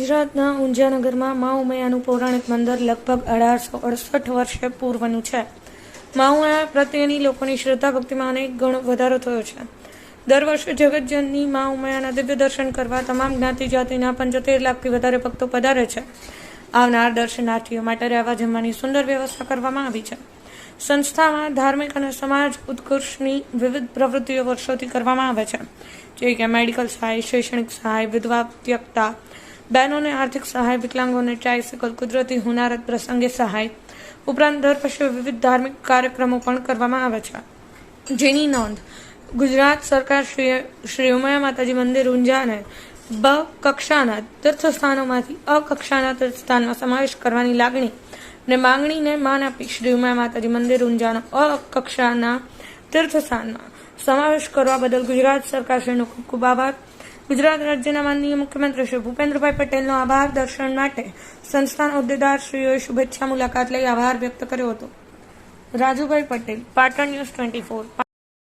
ગુજરાતના ઊંઝાનગરમાં મા ઉમિયાનું પૌરાણિક મંદિર લગભગ 1868 વર્ષે પૂર્વનું છે. મા ઉમિયા પ્રત્યેની લોકોની શ્રદ્ધા ભક્તિમાં અનેક ગણો વધારો થયો છે. દર વર્ષે જગતજનની મા ઉમિયાના દિવ્ય દર્શન કરવા તમામ જ્ઞાતિ જાતિના 75 લાખથી વધારે ભક્તો પધારે છે. આવનાર દર્શનાર્થીઓ માટે રહેવા જમવાની સુંદર વ્યવસ્થા કરવામાં આવી છે. સંસ્થામાં ધાર્મિક અને સમાજ ઉત્કર્ષની વિવિધ પ્રવૃત્તિઓ વર્ષોથી કરવામાં આવે છે, જે કે મેડિકલ સહાય, શૈક્ષણિક સહાય, વિધવા ત્યક્તા બહેનોને આર્થિક સહાય, વિકલાંગોને ટ્રાયસિકલ, કુદરતી હોનારત પ્રસંગે સહાય ઉપરાંત દર વર્ષે વિવિધ ધાર્મિક કાર્યક્રમો પણ કરવામાં આવે છે, જેની નોંધ ગુજરાત સરકાર શ્રી ઉમિયા માતાજી મંદિર ઊંઝાને બ કક્ષાના તીર્થસ્થાનોમાંથી અ કક્ષાના તીર્થસ્થાનમાં સમાવેશ કરવાની લાગણી અને માંગણીને માન આપી શ્રી ઉમિયા માતાજી મંદિર ઊંઝાનો અ કક્ષાના તીર્થસ્થાનમાં સમાવેશ કરવા બદલ ગુજરાત સરકારશ્રીનો ખૂબ ખૂબ આભાર. ગુજરાત રાજ્યના માનનીય મુખ્યમંત્રી શ્રી ભૂપેન્દ્રભાઈ પટેલનો આભાર દર્શન માટે સંસ્થાના હોદ્દેદારશ્રીઓએ શુભેચ્છા મુલાકાત લઈ આભાર વ્યક્ત કર્યો હતો. રાજુભાઈ પટેલ, પાટણ ન્યૂઝ 24.